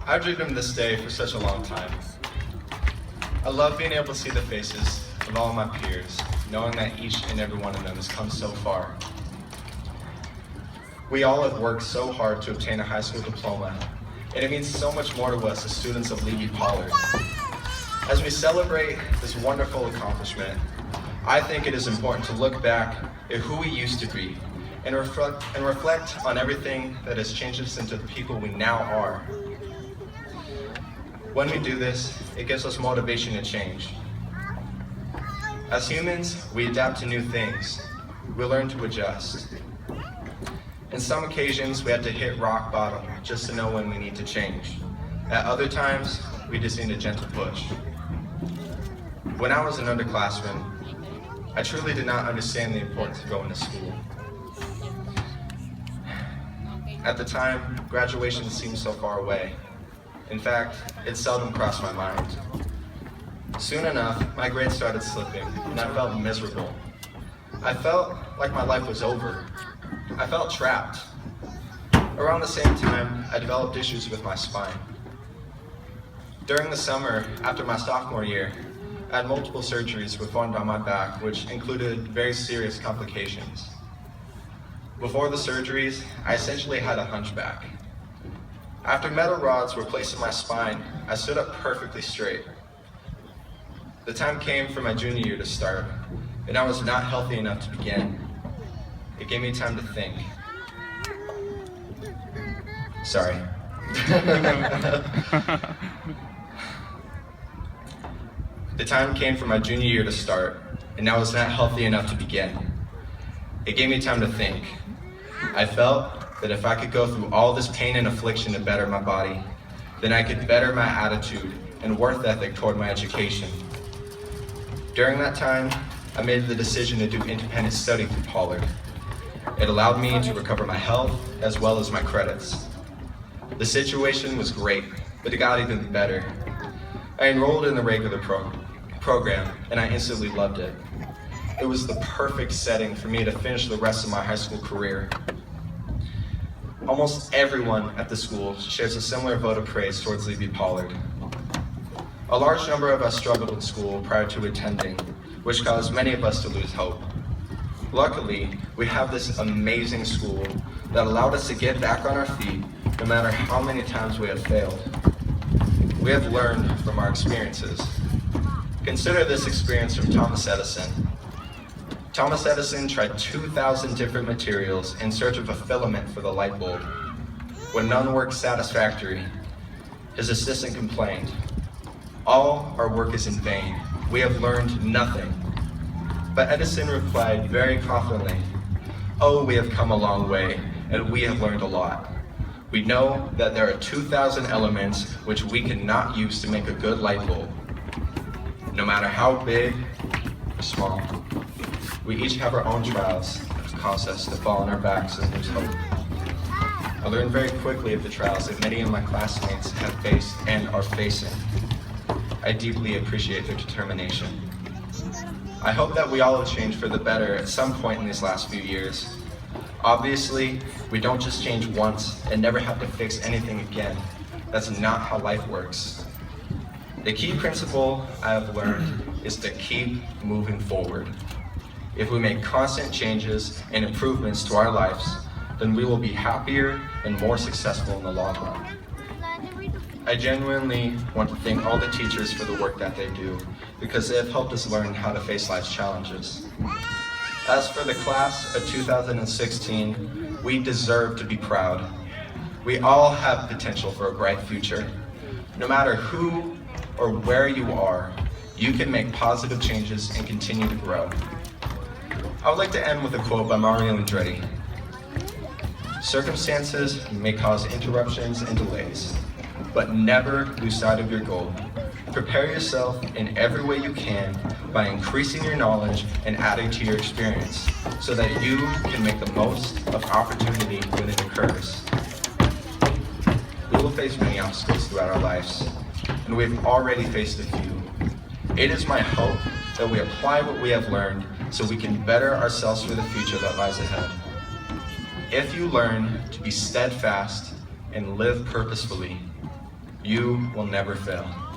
I've dreamed of this day for such a long time. I love being able to see the faces of all my peers, knowing that each and every one of them has come so far. We all have worked so hard to obtain a high school diploma, and it means so much more to us as students of Levy-Pollard. As we celebrate this wonderful accomplishment, I think it is important to look back at who we used to be and reflect on everything that has changed us into the people we now are. When we do this, it gives us motivation to change. As humans, we adapt to new things. We learn to adjust. In some occasions, we have to hit rock bottom just to know when we need to change. At other times, we just need a gentle push. When I was an underclassman, I truly did not understand the importance of going to school. At the time, graduation seemed so far away. In fact, it seldom crossed my mind. Soon enough, my grades started slipping, and I felt miserable. I felt like my life was over. I felt trapped. Around the same time, I developed issues with my spine. During the summer, after my sophomore year, I had multiple surgeries performed on my back, which included very serious complications. Before the surgeries, I essentially had a hunchback. After metal rods were placed in my spine, I stood up perfectly straight. The time came for my junior year to start, and I was not healthy enough to begin. It gave me time to think. Sorry. The time came for my junior year to start, and I was not healthy enough to begin. It gave me time to think. I felt that if I could go through all this pain and affliction to better my body, then I could better my attitude and work ethic toward my education. During that time, I made the decision to do independent study through Pollard. It allowed me to recover my health as well as my credits. The situation was great, but it got even better. I enrolled in the regular program, and I instantly loved it. It was the perfect setting for me to finish the rest of my high school career. Almost everyone at the school shares a similar vote of praise towards Levy-Pollard. A large number of us struggled in school prior to attending, which caused many of us to lose hope. Luckily, we have this amazing school that allowed us to get back on our feet no matter how many times we have failed. We have learned from our experiences. Consider this experience from Thomas Edison. Thomas Edison tried 2,000 different materials in search of a filament for the light bulb. When none worked satisfactory, his assistant complained, "All our work is in vain. We have learned nothing." But Edison replied very confidently, "Oh, we have come a long way, and we have learned a lot. We know that there are 2,000 elements which we cannot use to make a good light bulb. No matter how big or small, we each have our own trials that cause us to fall on our backs and lose hope." I learned very quickly of the trials that many of my classmates have faced and are facing. I deeply appreciate their determination. I hope that we all have changed for the better at some point in these last few years. Obviously, we don't just change once and never have to fix anything again. That's not how life works. The key principle I have learned is to keep moving forward. If we make constant changes and improvements to our lives, then we will be happier and more successful in the long run. I genuinely want to thank all the teachers for the work that they do, because they have helped us learn how to face life's challenges. As for the class of 2016, we deserve to be proud. We all have potential for a bright future. No matter who or where you are, you can make positive changes and continue to grow. I would like to end with a quote by Mario Andretti. "Circumstances may cause interruptions and delays, but never lose sight of your goal. Prepare yourself in every way you can by increasing your knowledge and adding to your experience so that you can make the most of opportunity when it occurs." We will face many obstacles throughout our lives, and we've already faced a few. It is my hope that we apply what we have learned so we can better ourselves for the future that lies ahead. If you learn to be steadfast and live purposefully, You will never fail.